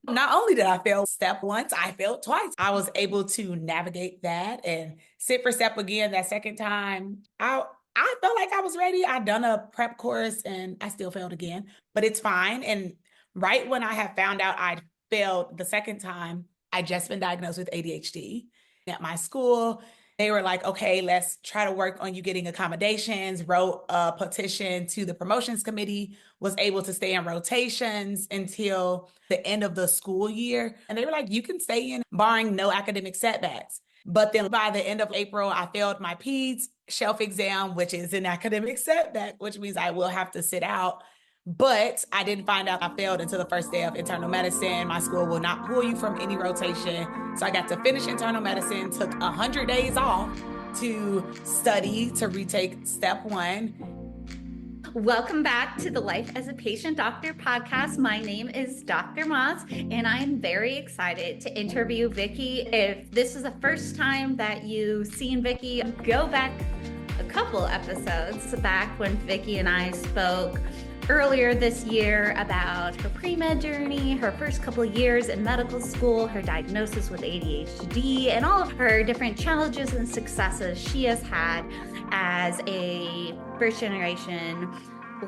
Not only did I fail step once, I failed twice. I was able to navigate that and sit for step again that second time. I felt like I was ready. I'd done a prep course and I still failed again, but it's fine. And right when I had found out I'd failed the second time, I'd just been diagnosed with ADHD. At my school, they were like, okay, let's try to work on you getting accommodations, wrote a petition to the promotions committee, was able to stay in rotations until the end of the school year. And they were like, you can stay in barring no academic setbacks. But then by the end of April, I failed my PEDS shelf exam, which is an academic setback, which means I will have to sit out. But I didn't find out I failed until the first day of internal medicine. My school will not pull you from any rotation. So I got to finish internal medicine, took 100 days off to study to retake step one. Welcome back to the Life as a Patient Doctor podcast. My name is Dr. Moss, and I'm very excited to interview Vickie. If this is the first time that you've seen Vickie, go back a couple episodes back when Vickie and I spoke earlier this year about her pre-med journey, her first couple of years in medical school, her diagnosis with ADHD, and all of her different challenges and successes she has had as a first generation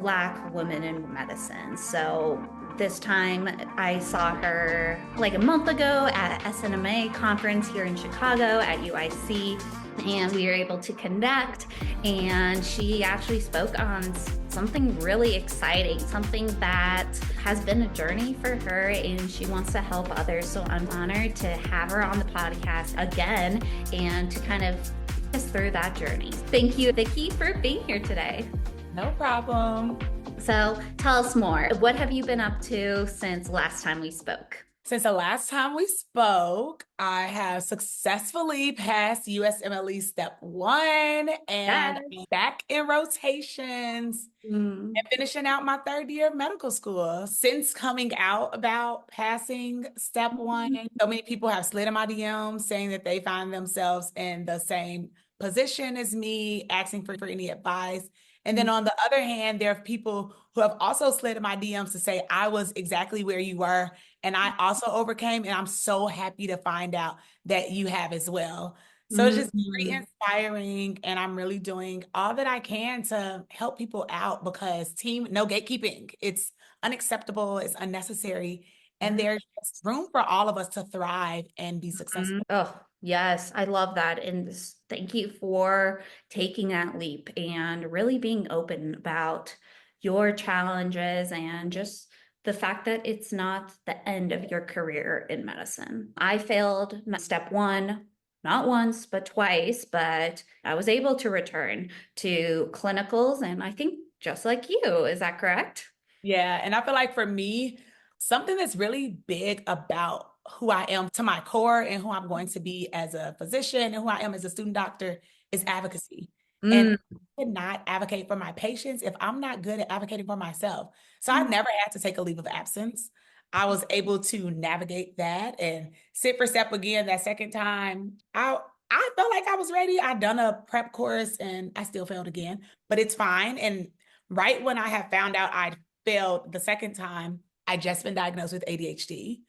Black woman in medicine. So this time I saw her like a month ago at SNMA conference here in Chicago at UIC, and we were able to connect, and she actually spoke on something really exciting, something that has been a journey for her, and she wants to help others. So I'm honored to have her on the podcast again and to kind of take us through that journey. Thank you, Vickie, for being here today. No problem. So tell us more. What have you been up to since last time we spoke? Since the last time we spoke, I have successfully passed USMLE Step 1 and I'm back in rotations and finishing out my third year of medical school. Since coming out about passing Step 1, so many people have slid in my DMs saying that they find themselves in the same position as me, asking for any advice. And then on the other hand, there are people who have also slid in my DMs to say, I was exactly where you were, and I also overcame, and I'm so happy to find out that you have as well. So it's just very inspiring, and I'm really doing all that I can to help people out because no gatekeeping. It's unacceptable, it's unnecessary, and there's just room for all of us to thrive and be successful. Oh, yes, I love that. And thank you for taking that leap and really being open about your challenges and just the fact that it's not the end of your career in medicine. I failed step one, not once, but twice, but I was able to return to clinicals. And I think just like you, is that correct? Yeah, and I feel like for me, something that's really big about who I am to my core and who I'm going to be as a physician and who I am as a student doctor is advocacy. And I cannot advocate for my patients if I'm not good at advocating for myself. So I never had to take a leave of absence. I was able to navigate that and sit for step again that second time. I felt like I was ready. I'd done a prep course and I still failed again, but it's fine. And right when I had found out I'd failed the second time, I just been diagnosed with ADHD.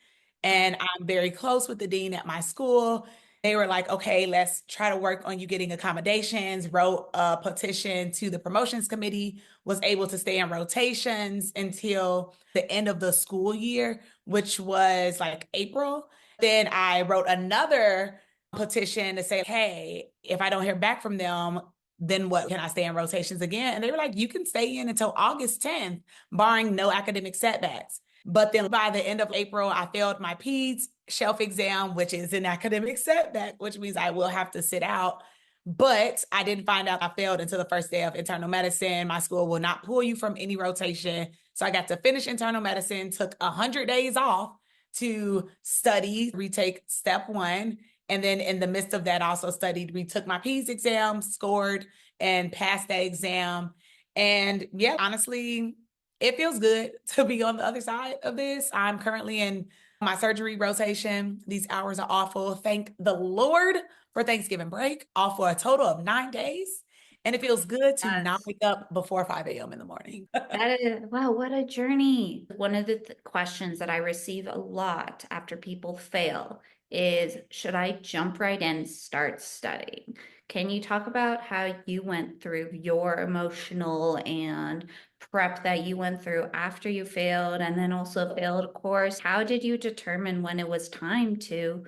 And I'm very close with the dean at my school. They were like, okay, let's try to work on you getting accommodations, wrote a petition to the promotions committee, was able to stay in rotations until the end of the school year, which was like April. Then I wrote another petition to say, hey, if I don't hear back from them, then what, can I stay in rotations again? And they were like, you can stay in until August 10th, barring no academic setbacks. But then by the end of April, I failed my PEDS shelf exam, which is an academic setback, which means I will have to sit out. But I didn't find out I failed until the first day of internal medicine. My school will not pull you from any rotation. So I got to finish internal medicine, took 100 days off to study, retake step one. And then in the midst of that, also retook my PEDS exam, scored and passed that exam. And yeah, honestly, it feels good to be on the other side of this. I'm currently in my surgery rotation. These hours are awful. Thank the Lord for Thanksgiving break, off for a total of 9 days. And it feels good to not Yes. wake up before 5 a.m. in the morning. That is, wow, what a journey. One of the questions that I receive a lot after people fail is, should I jump right in and start studying? Can you talk about how you went through your emotional and prep that you went through after you failed and then also failed course? How did you determine when it was time to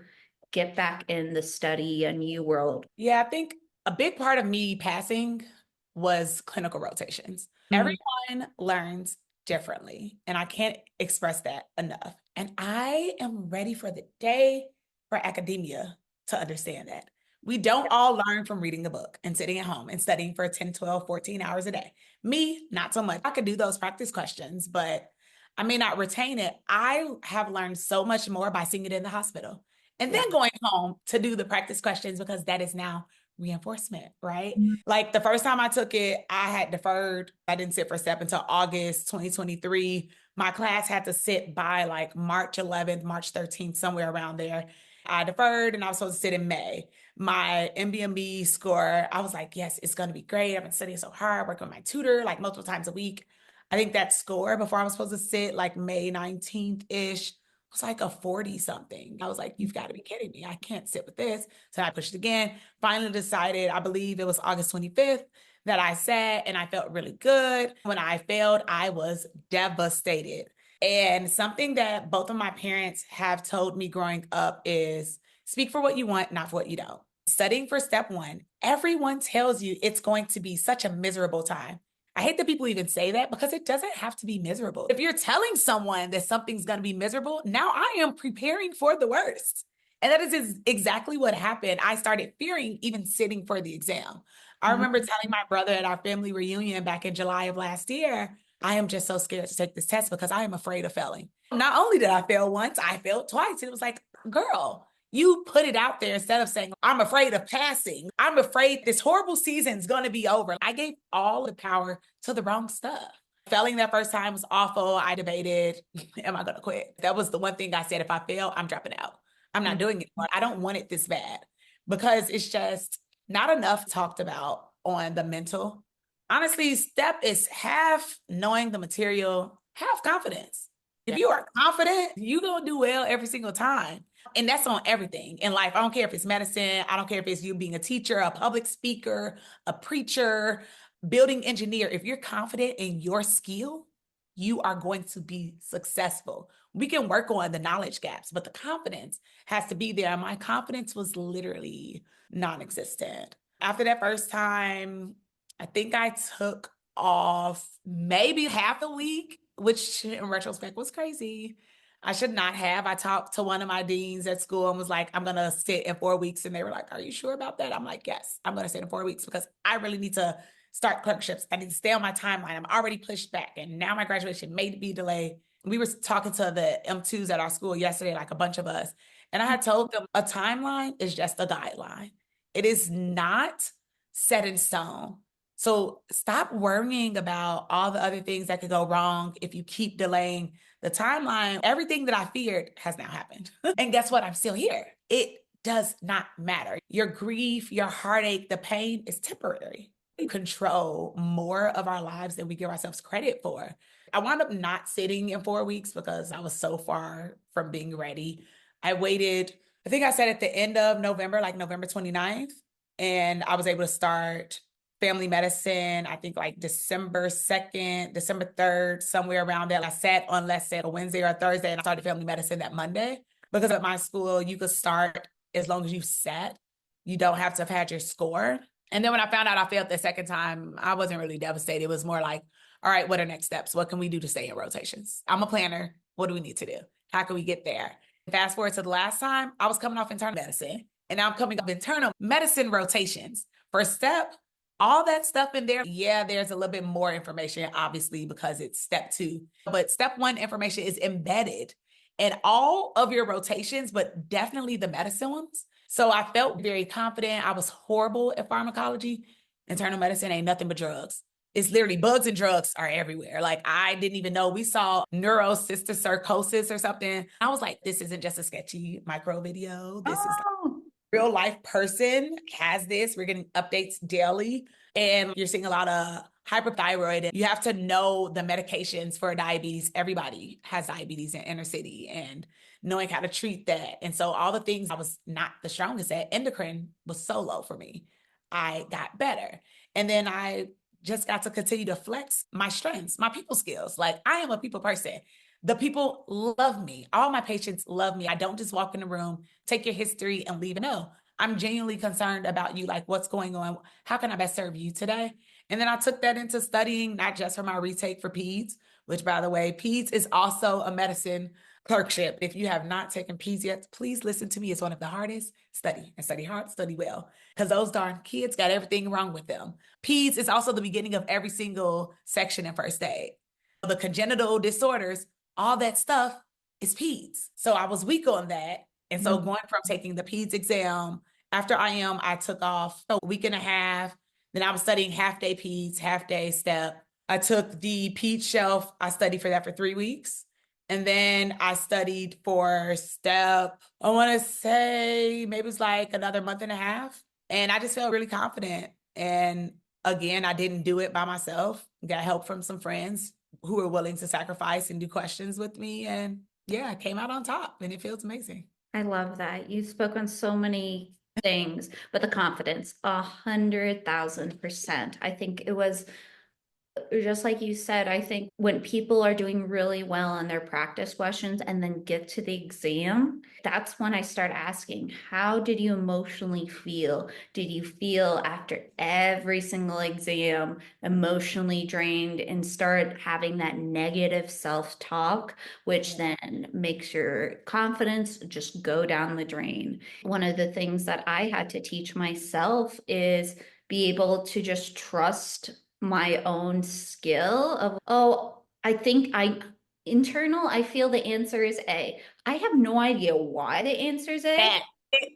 get back in the study a new world? Yeah, I think a big part of me passing was clinical rotations. Mm. Everyone learns differently, and I can't express that enough. And I am ready for the day for academia to understand that. We don't all learn from reading a book and sitting at home and studying for 10, 12, 14 hours a day. Me, not so much. I could do those practice questions, but I may not retain it. I have learned so much more by seeing it in the hospital and Yeah. then going home to do the practice questions because that is now reinforcement, right? Mhm. Like the first time I took it, I had deferred. I didn't sit for STEP until August 2023. My class had to sit by like March 11th, March 13th, somewhere around there. I deferred and I was supposed to sit in May. My NBME score, I was like, yes, it's going to be great. I've been studying so hard, working with my tutor like multiple times a week. I think that score before I was supposed to sit like May 19th-ish was like a 40 something. I was like, you've got to be kidding me. I can't sit with this. So I pushed again, finally decided, I believe it was August 25th that I sat and I felt really good. When I failed, I was devastated. And something that both of my parents have told me growing up is speak for what you want, not for what you don't. Studying for step one, everyone tells you it's going to be such a miserable time. I hate that people even say that because it doesn't have to be miserable. If you're telling someone that something's going to be miserable, now I am preparing for the worst. And that is exactly what happened. I started fearing even sitting for the exam. I remember telling my brother at our family reunion back in July of last year, I am just so scared to take this test because I am afraid of failing. Not only did I fail once, I failed twice. And it was like, girl, you put it out there instead of saying, I'm afraid of passing. I'm afraid this horrible season's going to be over. I gave all the power to the wrong stuff. Failing that first time was awful. I debated, am I going to quit? That was the one thing I said. If I fail, I'm dropping out. I'm not doing it anymore. I don't want it this bad because it's just not enough talked about on the mental. Honestly, step is half knowing the material, half confidence. If you are confident, you're going to do well every single time. And that's on everything in life. I don't care if it's medicine. I don't care if it's you being a teacher, a public speaker, a preacher, building engineer. If you're confident in your skill, you are going to be successful. We can work on the knowledge gaps, but the confidence has to be there. My confidence was literally non-existent. After that first time, I think I took off maybe half a week, which in retrospect was crazy. I should not have. I talked to one of my deans at school and was like, I'm going to sit in 4 weeks. And they were like, are you sure about that? I'm like, yes, I'm going to sit in 4 weeks because I really need to start clerkships. I need to stay on my timeline. I'm already pushed back. And now my graduation may be delayed. We were talking to the M2s at our school yesterday, like a bunch of us. And I had told them a timeline is just a guideline. It is not set in stone. So stop worrying about all the other things that could go wrong if you keep delaying the timeline. Everything that I feared has now happened. And guess what? I'm still here. It does not matter. Your grief, your heartache, the pain is temporary. We control more of our lives than we give ourselves credit for. I wound up not sitting in 4 weeks because I was so far from being ready. I waited, I think I said at the end of November, like November 29th, and I was able to start family medicine, I think like December 2nd, December 3rd, somewhere around there. I sat on, let's say, a Wednesday or a Thursday, and I started family medicine that Monday. Because at my school, you could start as long as you sat. You don't have to have had your score. And then when I found out I failed the second time, I wasn't really devastated. It was more like, all right, what are next steps? What can we do to stay in rotations? I'm a planner. What do we need to do? How can we get there? Fast forward to the last time, I was coming off internal medicine, and now I'm coming off internal medicine rotations. First step, all that stuff in there. Yeah, there's a little bit more information, obviously, because it's step two. But step one information is embedded in all of your rotations, but definitely the medicine ones. So I felt very confident. I was horrible at pharmacology. Internal medicine ain't nothing but drugs. It's literally bugs and drugs are everywhere. Like I didn't even know we saw neurocysticercosis or something. I was like, this isn't just a sketchy micro video. This is Oh. real life person has this. We're getting updates daily, and you're seeing a lot of hyperthyroid. And you have to know the medications for diabetes. Everybody has diabetes in inner city, and knowing how to treat that. And so all the things I was not the strongest at, endocrine was so low for me. I got better. And then I just got to continue to flex my strengths, my people skills. Like, I am a people person. The people love me. All my patients love me. I don't just walk in the room, take your history and leave. No, I'm genuinely concerned about you. Like, what's going on? How can I best serve you today? And then I took that into studying, not just for my retake for PEDS, which, by the way, PEDS is also a medicine clerkship. If you have not taken PEDS yet, please listen to me. It's one of the hardest. Study and study hard, study well, because those darn kids got everything wrong with them. PEDS is also the beginning of every single section in first aid. The congenital disorders, all that stuff is PEDS. So I was weak on that. And so going from taking the PEDS exam, after IM, I took off a week and a half. Then I was studying half day PEDS, half day STEP. I took the PEDS shelf. I studied for that for 3 weeks. And then I studied for STEP, I want to say maybe it was like another month and a half. And I just felt really confident. And again, I didn't do it by myself. Got help from some friends who were willing to sacrifice and do questions with me. And yeah, I came out on top, and it feels amazing. I love that. You spoke on so many things, but the confidence, 100,000%. I think it was just like you said, I think when people are doing really well on their practice questions and then get to the exam, that's when I start asking, how did you emotionally feel? Did you feel after every single exam emotionally drained and start having that negative self-talk, which then makes your confidence just go down the drain? One of the things that I had to teach myself is be able to just trust my own skill of, oh, I think I feel the answer is A. I have no idea why the answer is A. That,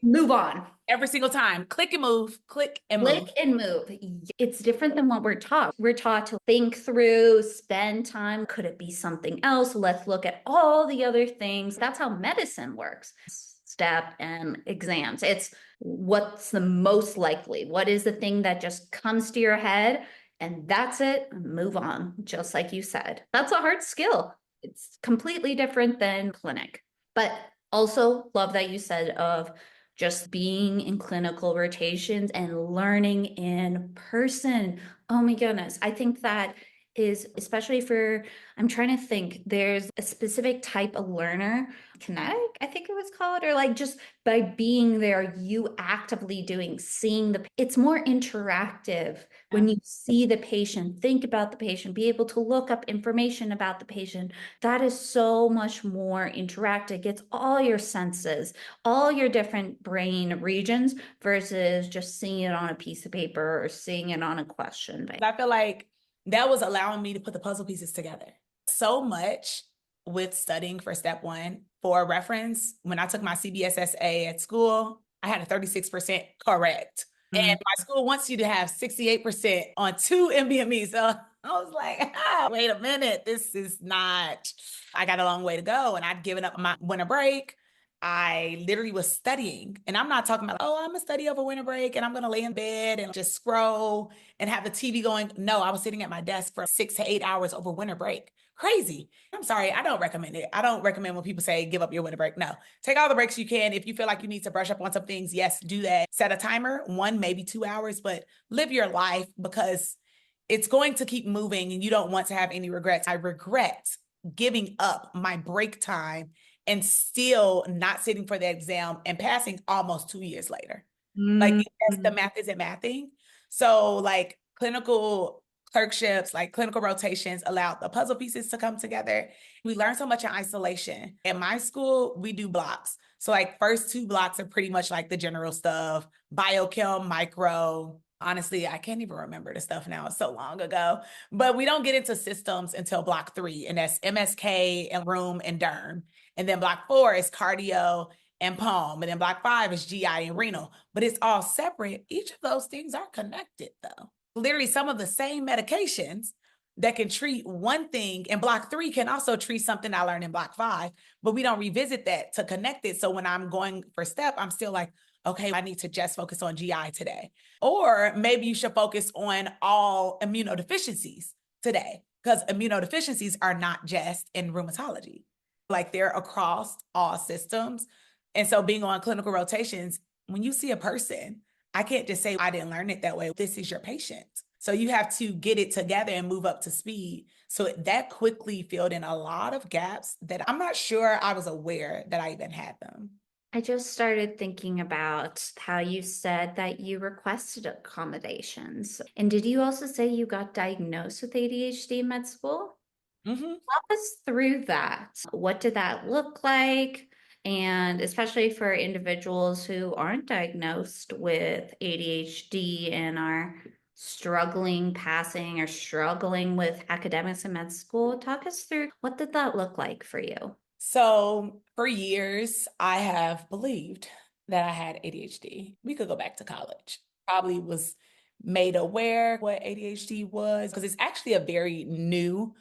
Move on. every single time. Click and move, click and Click move. and move. It's different than what we're taught. We're taught to think through, spend time. Could it be something else? Let's look at all the other things. That's how medicine works. STEP and exams. It's what's the most likely? What is the thing that just comes to your head? And that's it. Move on, just like you said. That's a hard skill. It's completely different than clinic. But also love that you said of just being in clinical rotations and learning in person. Oh my goodness. I think that is especially for, I'm trying to think, there's a specific type of learner, kinetic, I think it was called, or like just by being there, you actively seeing it's more interactive when you see the patient, think about the patient, be able to look up information about the patient. That is so much more interactive. It gets all your senses, all your different brain regions versus just seeing it on a piece of paper or seeing it on a question. I feel like that was allowing me to put the puzzle pieces together. So much with studying for step one. For reference, when I took my CBSSA at school, I had a 36% correct. And my school wants you to have 68% on 2 NBME. So I was like, wait a minute, this is not, I got a long way to go. And I'd given up my winter break. I literally was studying, and I'm not talking about, oh, I'm gonna study over winter break and I'm gonna lay in bed and just scroll and have the TV going. No, I was sitting at my desk for 6 to 8 hours over winter break. Crazy. I'm sorry, I don't recommend it. I don't recommend when people say give up your winter break. No, take all the breaks you can. If you feel like you need to brush up on some things, yes, do that. Set a timer, 1, maybe 2 hours, but live your life, because it's going to keep moving and you don't want to have any regrets. I regret giving up my break time and still not sitting for the exam and passing almost 2 years later. Like, yes, the math isn't mathing. So like clinical clerkships, like clinical rotations allowed the puzzle pieces to come together. We learn so much in isolation. At my school, we do blocks. So like first 2 blocks are pretty much like the general stuff, biochem, micro. Honestly, I can't even remember the stuff now. It's so long ago. But we don't get into systems until block 3, and that's MSK and rheum and derm. And then block 4 is cardio and palm. And then block 5 is GI and renal. But it's all separate. Each of those things are connected, though. Literally, some of the same medications that can treat one thing in block 3 can also treat something I learned in block 5. But we don't revisit that to connect it. So when I'm going for STEP, I'm still like, okay, I need to just focus on GI today. Or maybe you should focus on all immunodeficiencies today, because immunodeficiencies are not just in rheumatology. Like they're across all systems. And so being on clinical rotations, when you see a person, I can't just say, I didn't learn it that way. This is your patient. So you have to get it together and move up to speed. So that quickly filled in a lot of gaps that I'm not sure I was aware that I even had them. I just started thinking about how you said that you requested accommodations. And did you also say you got diagnosed with ADHD in med school? Mm-hmm. Walk us through that. What did that look like? And especially for individuals who aren't diagnosed with ADHD and are struggling passing or struggling with academics in med school, talk us through what did that look like for you? So for years, I have believed that I had ADHD. We could go back to college. Probably was made aware what ADHD was because it's actually a very new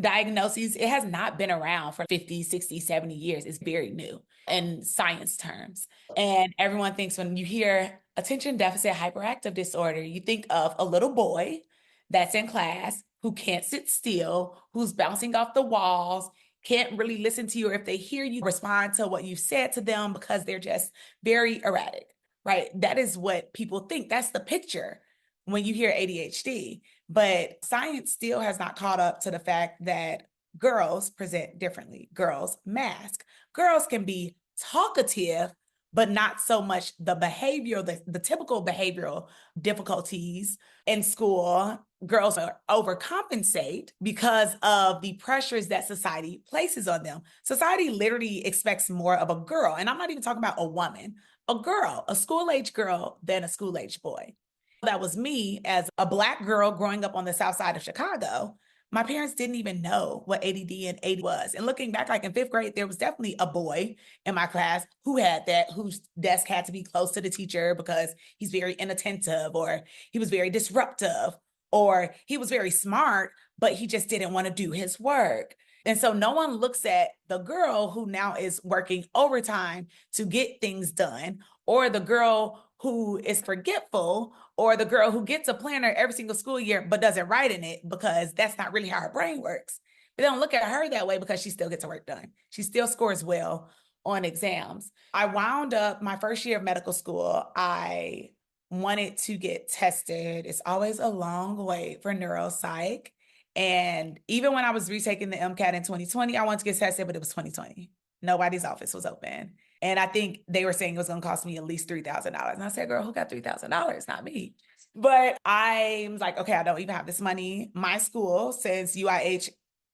diagnosis. It has not been around for 50, 60, 70 years. It's very new in science terms. And everyone thinks when you hear attention deficit hyperactive disorder, you think of a little boy that's in class who can't sit still, who's bouncing off the walls, can't really listen to you, or if they hear you, respond to what you said to them because they're just very erratic, right? That is what people think. That's the picture when you hear ADHD. But science still has not caught up to the fact that girls present differently. Girls mask. Girls can be talkative, but not so much the behavioral, the typical behavioral difficulties in school. Girls overcompensate because of the pressures that society places on them. Society literally expects more of a girl. And I'm not even talking about a woman, a girl, a school-age girl than a school-age boy. That was me as a Black girl growing up on the South Side of Chicago. My parents didn't even know what ADD and AD was. And looking back, like in fifth grade, there was definitely a boy in my class who had that, whose desk had to be close to the teacher because he's very inattentive, or he was very disruptive, or he was very smart, but he just didn't want to do his work. And so no one looks at the girl who now is working overtime to get things done, or the girl who is forgetful, or the girl who gets a planner every single school year but doesn't write in it because that's not really how her brain works. They don't look at her that way because she still gets her work done. She still scores well on exams. I wound up my first year of medical school. I wanted to get tested. It's always a long wait for neuropsych. And even when I was retaking the MCAT in 2020, I wanted to get tested, but it was 2020. Nobody's office was open. And I think they were saying it was going to cost me at least $3,000. And I said, girl, who got $3,000? Not me. But I was like, okay, I don't even have this money. My school, since UIH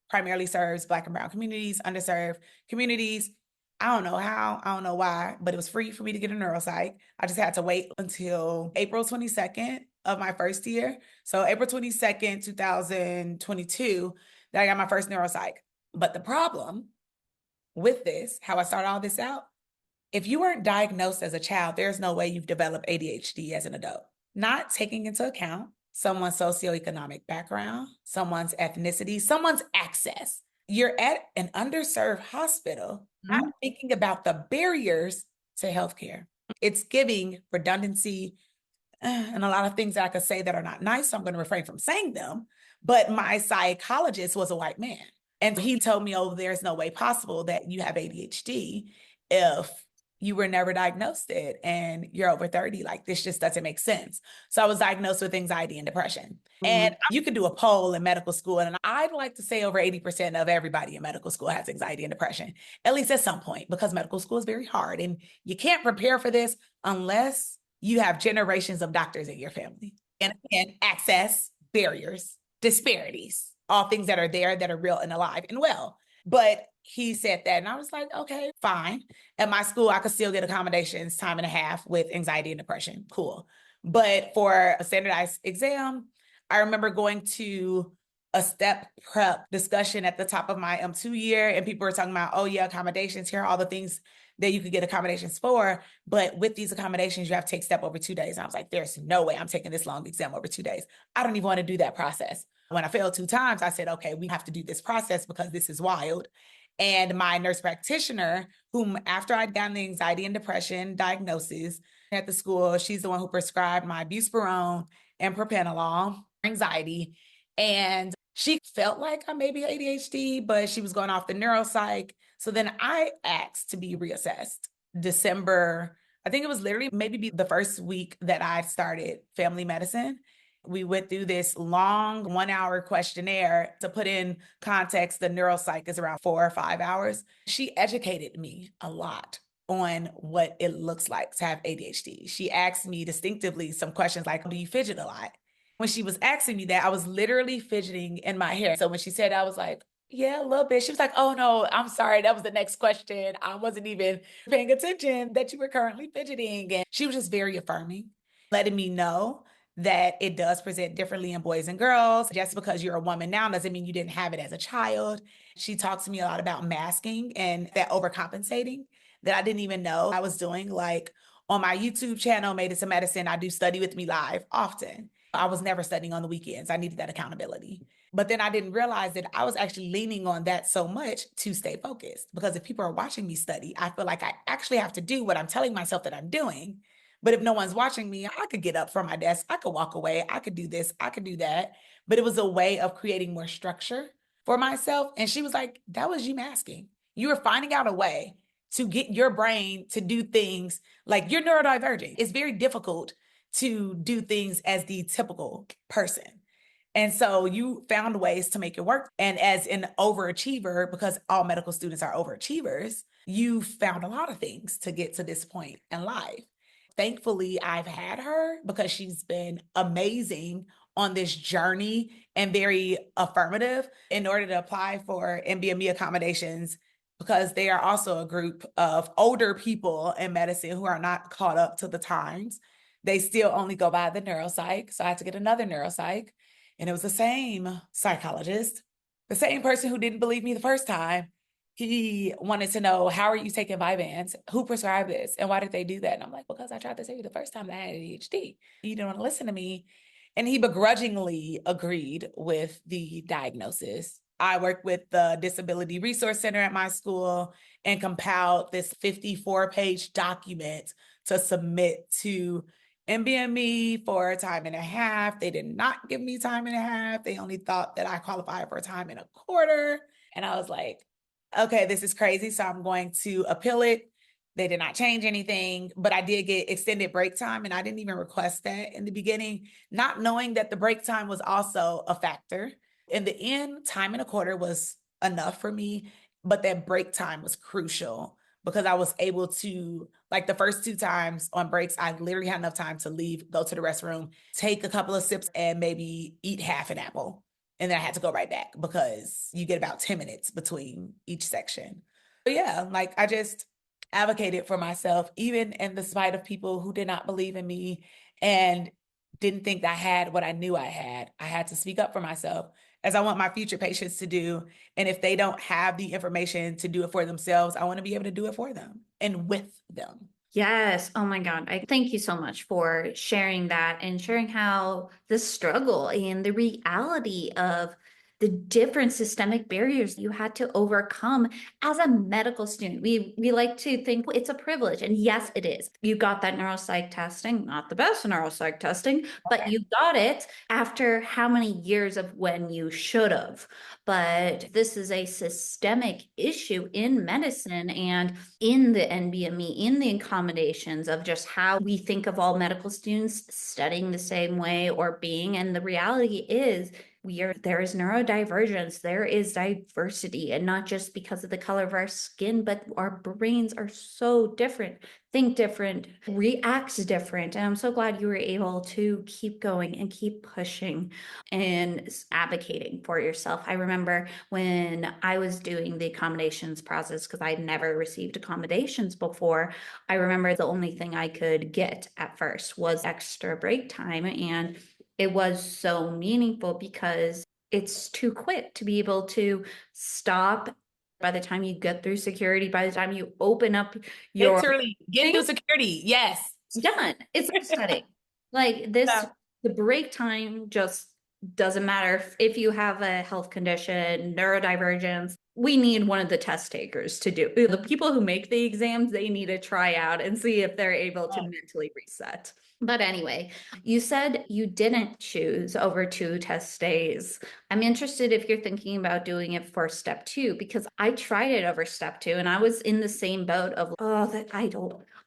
primarily serves Black and brown communities, underserved communities, I don't know how, I don't know why, but it was free for me to get a neuropsych. I just had to wait until April 22nd of my first year. So April 22nd, 2022, that I got my first neuropsych. But the problem with this, how I started all this out, if you weren't diagnosed as a child, there's no way you've developed ADHD as an adult. Not taking into account someone's socioeconomic background, someone's ethnicity, someone's access. You're at an underserved hospital, not thinking about the barriers to healthcare. It's giving redundancy and a lot of things that I could say that are not nice, so I'm going to refrain from saying them. But my psychologist was a white man. And he told me, oh, there's no way possible that you have ADHD if you were never diagnosed it and you're over 30. Like, this just doesn't make sense. So I was diagnosed with anxiety and depression. And you could do a poll in medical school, and I'd like to say over 80% of everybody in medical school has anxiety and depression, at least at some point, because medical school is very hard. And you can't prepare for this unless you have generations of doctors in your family. And again, access, barriers, disparities, all things that are there that are real and alive and well. But he said that, and I was like, okay, fine. At my school, I could still get accommodations time and a half with anxiety and depression. Cool. But for a standardized exam, I remember going to a STEP prep discussion at the top of my M2 year, and people were talking about, oh yeah, accommodations, here are all the things that you could get accommodations for. But with these accommodations, you have to take STEP over 2 days. And I was like, there's no way I'm taking this long exam over 2 days. I don't even want to do that process. When I failed 2 times, I said, okay, we have to do this process because this is wild. And my nurse practitioner, whom after I'd gotten the anxiety and depression diagnosis at the school, she's the one who prescribed my buspirone and propranolol for anxiety. And she felt like I may be ADHD, but she was going off the neuropsych. So then I asked to be reassessed December. I think it was literally maybe the first week that I started family medicine. We went through this long 1 hour questionnaire. To put in context, the neuropsych is around 4 or 5 hours. She educated me a lot on what it looks like to have ADHD. She asked me distinctively some questions like, do you fidget a lot? When she was asking me that, I was literally fidgeting in my hair. So when she said, I was like, yeah, a little bit. She was like, oh no, I'm sorry. That was the next question. I wasn't even paying attention that you were currently fidgeting. And she was just very affirming, letting me know that it does present differently in boys and girls. Just because you're a woman now doesn't mean you didn't have it as a child. She talked to me a lot about masking and that overcompensating that I didn't even know I was doing. Like on my YouTube channel, Made It to Medicine, I do Study With Me Live often. I was never studying on the weekends. I needed that accountability. But then I didn't realize that I was actually leaning on that so much to stay focused. Because if people are watching me study, I feel like I actually have to do what I'm telling myself that I'm doing. But if no one's watching me, I could get up from my desk, I could walk away, I could do this, I could do that. But it was a way of creating more structure for myself. And she was like, that was you masking. You were finding out a way to get your brain to do things like you're neurodivergent. It's very difficult to do things as the typical person. And so you found ways to make it work. And as an overachiever, because all medical students are overachievers, you found a lot of things to get to this point in life. Thankfully, I've had her because she's been amazing on this journey and very affirmative in order to apply for NBME Accommodations, because they are also a group of older people in medicine who are not caught up to the times. They still only go by the neuropsych. So I had to get another neuropsych. And it was the same psychologist, the same person who didn't believe me the first time. He wanted to know, how are you taking Vyvanse? Who prescribed this? And why did they do that? And I'm like, because I tried to tell you the first time that I had ADHD. You didn't want to listen to me. And he begrudgingly agreed with the diagnosis. I worked with the Disability Resource Center at my school and compiled this 54-page document to submit to NBME for a time and a half. They did not give me time and a half. They only thought that I qualified for a time and a quarter. And I was like, okay, this is crazy. So I'm going to appeal it. They did not change anything, but I did get extended break time. And I didn't even request that in the beginning, not knowing that the break time was also a factor. In the end, time and a quarter was enough for me, but that break time was crucial because I was able to, like the first 2 times on breaks, I literally had enough time to leave, go to the restroom, take a couple of sips, and maybe eat half an apple. And then I had to go right back because you get about 10 minutes between each section. But yeah, like I just advocated for myself, even in the spite of people who did not believe in me and didn't think I had what I knew I had. I had to speak up for myself, as I want my future patients to do. And if they don't have the information to do it for themselves, I want to be able to do it for them and with them. Yes. Oh my God. I thank you so much for sharing that and sharing how the struggle and the reality of the different systemic barriers you had to overcome as a medical student. We like to think it's a privilege, and yes, it is. You got that neuropsych testing, not the best neuropsych testing, but you got it after how many years of when you should have. But this is a systemic issue in medicine and in the NBME, in the accommodations of just how we think of all medical students studying the same way or being. And the reality is, there is neurodivergence, there is diversity, and not just because of the color of our skin, but our brains are so different, think different, reacts different. And I'm so glad you were able to keep going and keep pushing and advocating for yourself. I remember when I was doing the accommodations process, because I'd never received accommodations before, I remember the only thing I could get at first was extra break time. And it was so meaningful because it's too quick to be able to stop. By the time you get through security, by the time you open up your Literally, get through security. Yes. it's done. It's studying. Like this, Yeah. the break time just doesn't matter if you have a health condition, neurodivergence, we need one of the test takers to do. The people who make the exams, they need to try out and see if they're able to mentally reset. But anyway, you said you didn't choose over 2 test days. I'm interested if you're thinking about doing it for step 2, because I tried it over step 2 and I was in the same boat of, oh, that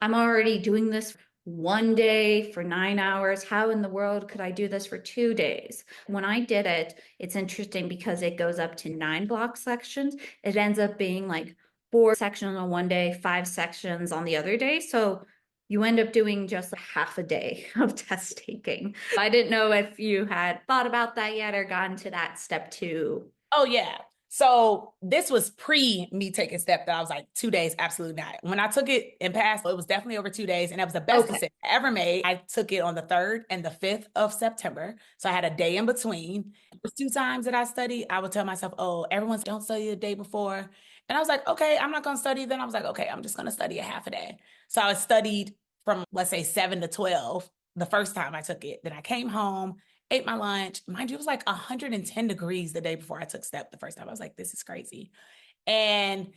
I'm already doing this one day for 9 hours. How in the world could I do this for 2 days? When I did it, it's interesting because it goes up to 9 block sections. It ends up being like 4 sections on one day, 5 sections on the other day. So you end up doing just half a day of test taking. I didn't know if you had thought about that yet or gotten to that step 2. Oh, yeah. So this was pre me taking step that I was like 2 days, absolutely not. When I took it and passed, it was definitely over 2 days. And that was the best decision I ever made. I took it on the 3rd and the 5th of September. So I had a day in between. The 2 times that I studied, I would tell myself, oh, everyone's don't study the day before. And I was like, okay, I'm not going to study. Then I was like, okay, I'm just going to study a half a day. So I studied from, let's say, 7 to 12 the first time I took it. Then I came home, ate my lunch. Mind you, it was like 110 degrees the day before I took step the first time. I was like, this is crazy. And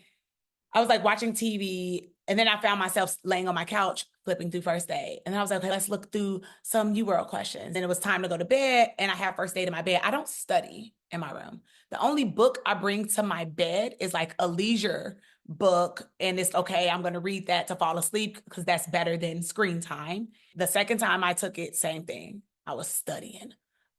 I was like watching TV. And then I found myself laying on my couch, flipping through first aid. And then I was like, okay, let's look through some UWorld questions. And it was time to go to bed. And I have first aid in my bed. I don't study in my room. The only book I bring to my bed is like a leisure book. And it's okay, I'm going to read that to fall asleep because that's better than screen time. The second time I took it, same thing. I was studying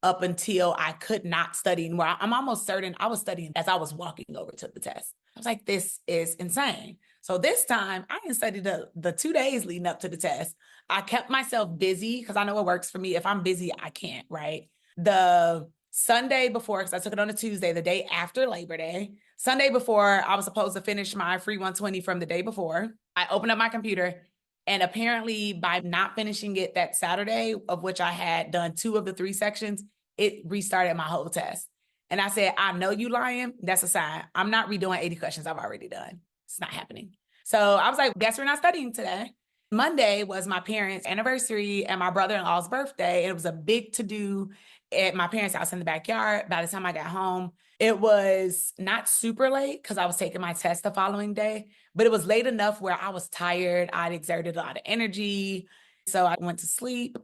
up until I could not study anymore. I'm almost certain I was studying as I was walking over to the test. I was like, this is insane. So this time I didn't study the 2 days leading up to the test. I kept myself busy because I know what works for me. If I'm busy, I can't, right? The Sunday before, because I took it on a Tuesday, the day after Labor Day, Sunday before I was supposed to finish my free 120 from the day before, I opened up my computer. And apparently by not finishing it that Saturday, of which I had done 2 of the 3 sections, it restarted my whole test. And I said, I know you lying. That's a sign. I'm not redoing 80 questions I've already done. It's not happening. So I was like, guess we're not studying today. Monday was my parents' anniversary and my brother-in-law's birthday. It was a big to-do at my parents' house in the backyard. By the time I got home, it was not super late because I was taking my test the following day, but it was late enough where I was tired. I'd exerted a lot of energy. So I went to sleep.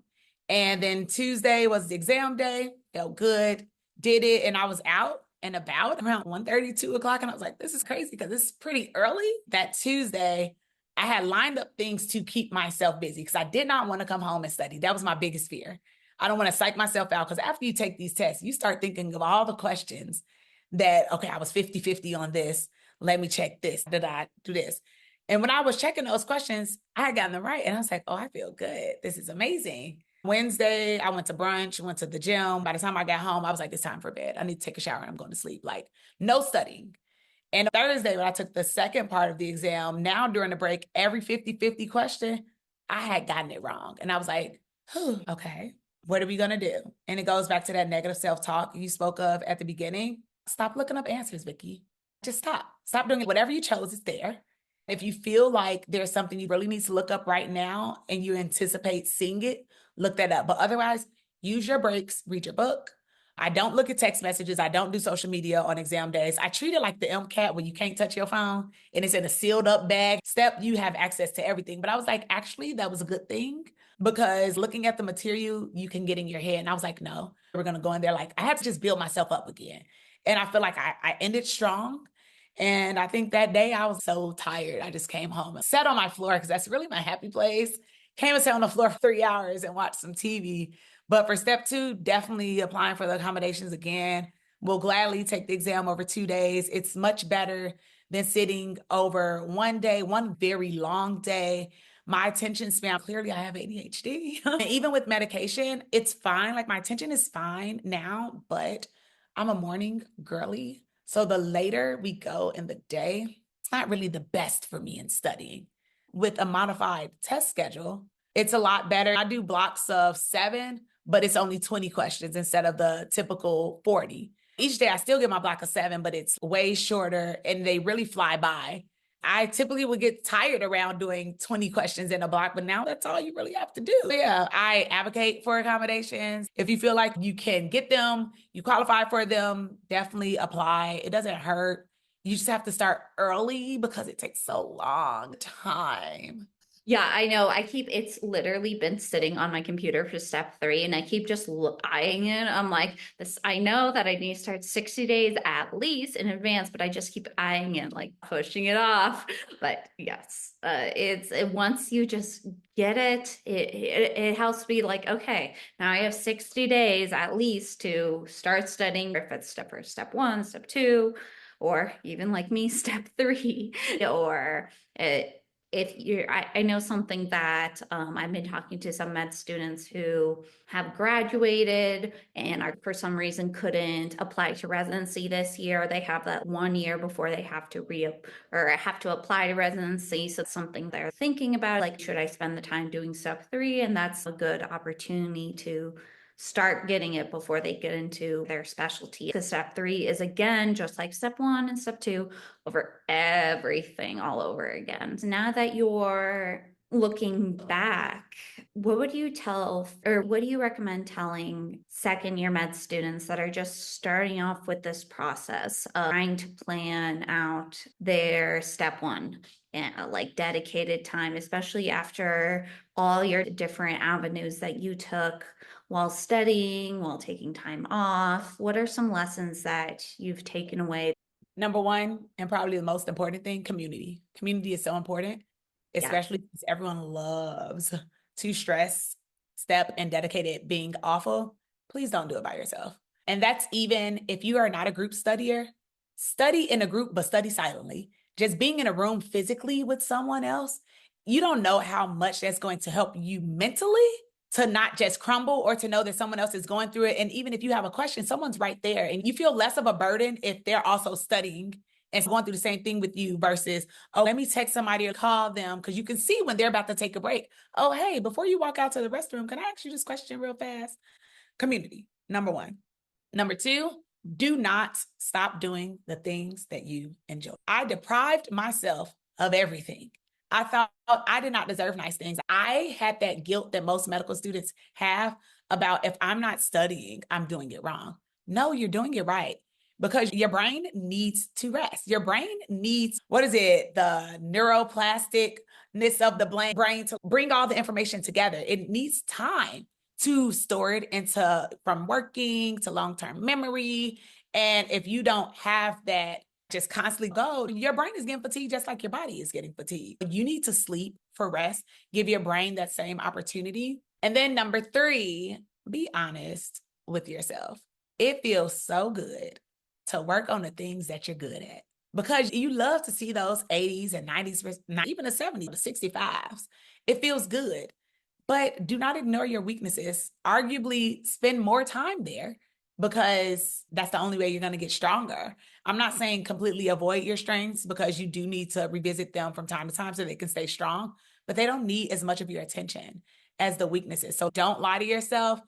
And then Tuesday was the exam day. Felt good, did it, and I was out and about around 1:30, 2 o'clock. And I was like, this is crazy because it's pretty early. That Tuesday, I had lined up things to keep myself busy because I did not want to come home and study. That was my biggest fear. I don't want to psych myself out because after you take these tests, you start thinking of all the questions that, okay, I was 50-50 on this. Let me check this. Did I do this? And when I was checking those questions, I had gotten them right. And I was like, oh, I feel good. This is amazing. Wednesday, I went to brunch, went to the gym. By the time I got home, I was like, it's time for bed. I need to take a shower and I'm going to sleep. Like, no studying. And Thursday, when I took the second part of the exam, now during the break, every 50-50 question, I had gotten it wrong. And I was like, okay, what are we going to do? And it goes back to that negative self-talk you spoke of at the beginning. Stop looking up answers, Vickie. Just stop. Stop doing it. Whatever you chose is there. If you feel like there's something you really need to look up right now and you anticipate seeing it, look that up. But otherwise, use your breaks, read your book. I don't look at text messages. I don't do social media on exam days. I treat it like the MCAT when you can't touch your phone and it's in a sealed up bag. Step, you have access to everything. But I was like, actually, that was a good thing because looking at the material, you can get in your head. And I was like, no, we're going to go in there. Like I had to just build myself up again. And I feel like I ended strong. And I think that day I was so tired. I just came home and sat on my floor because that's really my happy place. Came and sat on the floor for 3 hours and watched some TV. But for step 2, definitely applying for the accommodations again. We'll gladly take the exam over 2 days. It's much better than sitting over one day, one very long day. My attention span, clearly I have ADHD. Even with medication, it's fine. Like my attention is fine now, but I'm a morning girly. So the later we go in the day, it's not really the best for me in studying. With a modified test schedule, it's a lot better. I do blocks of 7, but it's only 20 questions instead of the typical 40. Each day I still get my block of 7, but it's way shorter and they really fly by. I typically would get tired around doing 20 questions in a block, but now that's all you really have to do. Yeah, I advocate for accommodations. If you feel like you can get them, you qualify for them, definitely apply. It doesn't hurt. You just have to start early because it takes so long time. Yeah, I know. It's literally been sitting on my computer for step 3, and I keep just eyeing it. I'm like, I know that I need to start 60 days at least in advance, but I just keep eyeing it, like pushing it off. But yes, once you just get it helps me like, okay, now I have 60 days at least to start studying, if it's step 1, step 2, or even like me, step 3, or if you're, I know something that I've been talking to some med students who have graduated and are for some reason couldn't apply to residency this year. They have that 1 year before they have to have to apply to residency. So it's something they're thinking about, like, should I spend the time doing step 3? And that's a good opportunity to start getting it before they get into their specialty. Because step 3 is, again, just like step 1 and step 2, over everything all over again. So now that you're looking back, what would you tell, or what do you recommend telling second year med students that are just starting off with this process of trying to plan out their step 1 and like dedicated time, especially after all your different avenues that you took while studying, while taking time off? What are some lessons that you've taken away? Number one, and probably the most important thing, community. Community is so important, Yeah. especially because everyone loves to stress, step, and dedicated being awful. Please don't do it by yourself. And that's even if you are not a group studier, study in a group, but study silently. Just being in a room physically with someone else, you don't know how much that's going to help you mentally to not just crumble, or to know that someone else is going through it. And even if you have a question, someone's right there, and you feel less of a burden if they're also studying and going through the same thing with you versus, oh, let me text somebody or call them, because you can see when they're about to take a break. Oh, hey, before you walk out to the restroom, can I ask you this question real fast? Community, number one. Number two, do not stop doing the things that you enjoy. I deprived myself of everything. I thought I did not deserve nice things. I had that guilt that most medical students have about, if I'm not studying, I'm doing it wrong. No, you're doing it right, because your brain needs to rest. Your brain needs, what is it? The neuroplasticness of the brain to bring all the information together. It needs time to store it into, from working to long-term memory. And if you don't have that, just constantly go, your brain is getting fatigued just like your body is getting fatigued. You need to sleep for rest, give your brain that same opportunity. And then number 3, be honest with yourself. It feels so good to work on the things that you're good at, because you love to see those 80s and 90s, even the 70s, the 65s. It feels good. But do not ignore your weaknesses. Arguably, spend more time there, because that's the only way you're going to get stronger. I'm not saying completely avoid your strengths, because you do need to revisit them from time to time so they can stay strong, but they don't need as much of your attention as the weaknesses. So don't lie to yourself.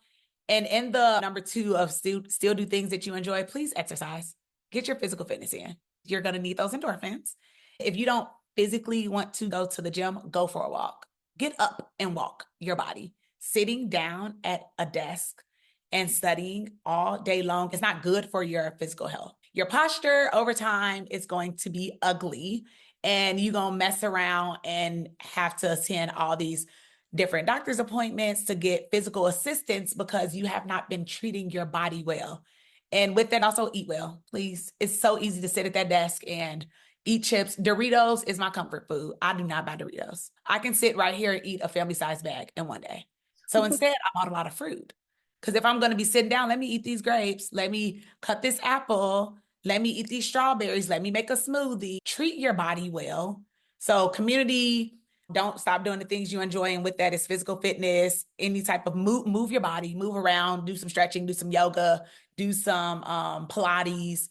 And in the number 2 of still do things that you enjoy, please exercise. Get your physical fitness in. You're going to need those endorphins. If you don't physically want to go to the gym, go for a walk. Get up and walk your body. Sitting down at a desk and studying all day long is not good for your physical health. Your posture over time is going to be ugly, and you're going to mess around and have to attend all these different doctor's appointments to get physical assistance because you have not been treating your body well. And with that, also eat well, please. It's so easy to sit at that desk and eat chips. Doritos is my comfort food. I do not buy Doritos. I can sit right here and eat a family-sized bag in one day. So instead, I bought a lot of fruit. Because if I'm going to be sitting down, let me eat these grapes. Let me cut this apple. Let me eat these strawberries. Let me make a smoothie. Treat your body well. So community, don't stop doing the things you enjoy. And with that is physical fitness, any type of move your body, move around, do some stretching, do some yoga, do some Pilates,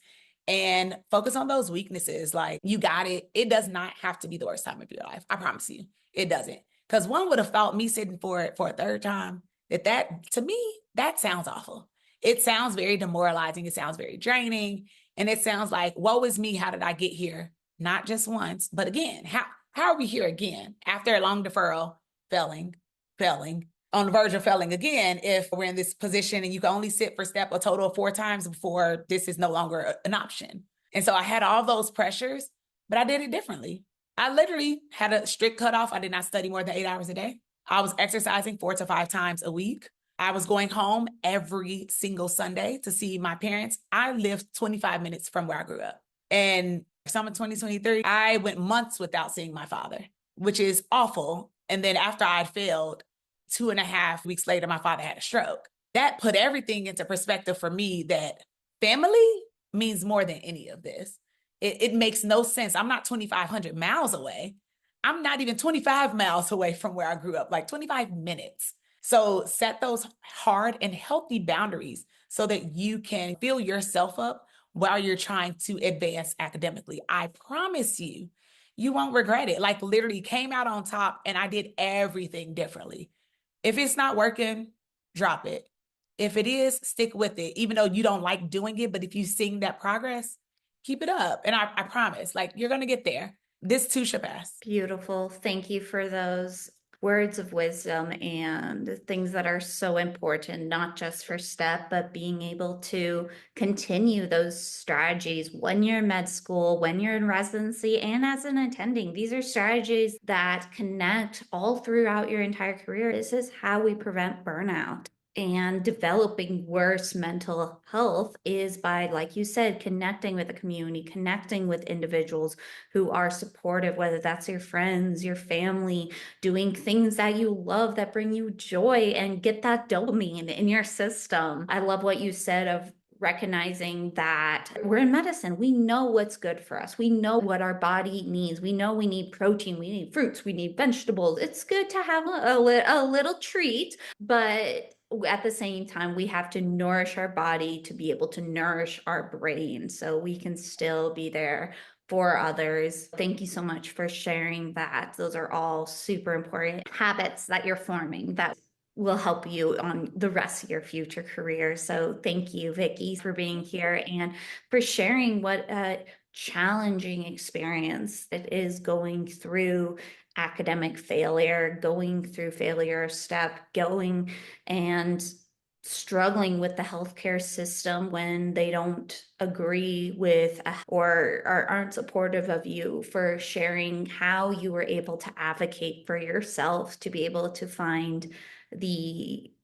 and focus on those weaknesses. Like, you got it. It does not have to be the worst time of your life. I promise you, it doesn't. Because one would have thought, me sitting for it for a third time, that to me, that sounds awful. It sounds very demoralizing. It sounds very draining. And it sounds like, woe is me. How did I get here? Not just once, but again. How are we here again after a long deferral, failing, on the verge of failing again, if we're in this position and you can only sit for step a total of 4 times before this is no longer an option? And so I had all those pressures, but I did it differently. I literally had a strict cutoff. I did not study more than 8 hours a day. I was exercising 4 to 5 times a week. I was going home every single Sunday to see my parents. I lived 25 minutes from where I grew up. And summer 2023, I went months without seeing my father, which is awful. And then after I'd failed, 2.5 weeks later, my father had a stroke. That put everything into perspective for me, that family means more than any of this. It makes no sense. I'm not 2,500 miles away. I'm not even 25 miles away from where I grew up, like 25 minutes. So set those hard and healthy boundaries so that you can fill yourself up while you're trying to advance academically. I promise you, you won't regret it. Like literally came out on top and I did everything differently. If it's not working, drop it. If it is, stick with it, even though you don't like doing it. But if you see that progress, keep it up. And I promise, like you're going to get there. This too shall pass. Beautiful. Thank you for those words of wisdom and things that are so important, not just for STEP, but being able to continue those strategies when you're in med school, when you're in residency, and as an attending. These are strategies that connect all throughout your entire career. This is how we prevent burnout. And developing worse mental health is by, like you said, connecting with the community, connecting with individuals who are supportive, whether that's your friends, your family, doing things that you love that bring you joy and get that dopamine in your system. I love what you said of recognizing that we're in medicine. We know what's good for us. We know what our body needs. We know we need protein, we need fruits, we need vegetables. It's good to have a little treat, but at the same time, we have to nourish our body to be able to nourish our brain so we can still be there for others. Thank you so much for sharing that. Those are all super important habits that you're forming that will help you on the rest of your future career. So thank you, Vickie, for being here and for sharing what a challenging experience it is going through academic failure, going through failure of STEP, going and struggling with the healthcare system when they don't agree with or aren't supportive of you, for sharing how you were able to advocate for yourself to be able to find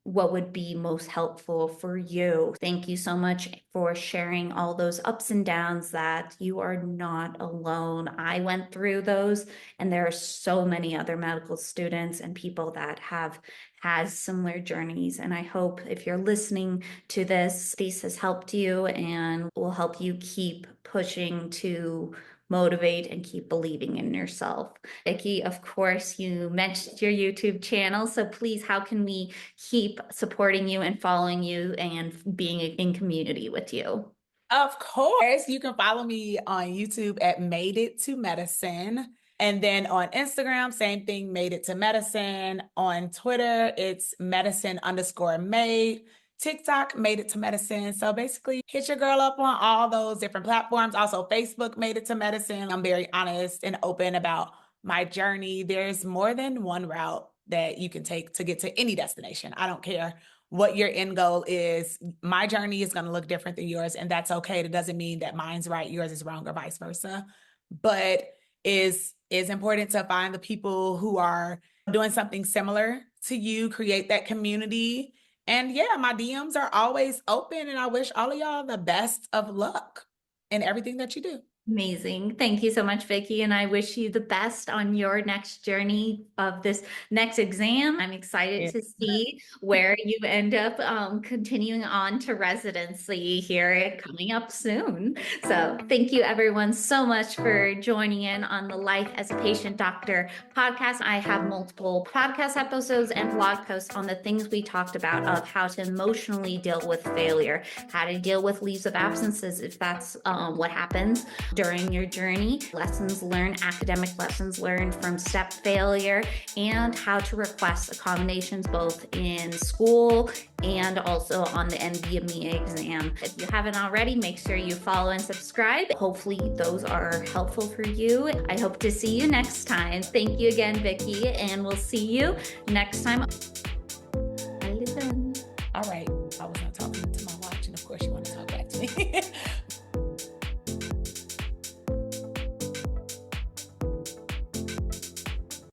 what would be most helpful for you. Thank you so much for sharing all those ups and downs, that you are not alone. I went through those, and there are so many other medical students and people that have had similar journeys. And I hope if you're listening to this has helped you and will help you keep pushing to motivate and keep believing in yourself. Vickie, of course, you mentioned your YouTube channel, so please, how can we keep supporting you and following you and being in community with you? Of course, you can follow me on YouTube at Made It to Medicine. And then on Instagram, same thing, Made It to Medicine. On Twitter, it's medicine_made. TikTok, Made It to Medicine. So basically, hit your girl up on all those different platforms. Also, Facebook, Made It to Medicine. I'm very honest and open about my journey. There's more than one route that you can take to get to any destination. I don't care what your end goal is. My journey is going to look different than yours, and that's okay. It doesn't mean that mine's right, yours is wrong, or vice versa. But is important to find the people who are doing something similar to you, create that community. And yeah, my DMs are always open, and I wish all of y'all the best of luck in everything that you do. Amazing. Thank you so much, Vickie. And I wish you the best on your next journey of this next exam. I'm excited to see where you end up continuing on to residency here coming up soon. So thank you everyone so much for joining in on the Life as a Patient Doctor podcast. I have multiple podcast episodes and blog posts on the things we talked about of how to emotionally deal with failure, how to deal with leaves of absences if that's what happens during your journey, lessons learned, academic lessons learned from STEP failure, and how to request accommodations both in school and also on the NBME exam. If you haven't already, make sure you follow and subscribe. Hopefully those are helpful for you. I hope to see you next time. Thank you again, Vickie, and we'll see you next time. All right. I was not talking to my watch, and of course you want to talk back to me.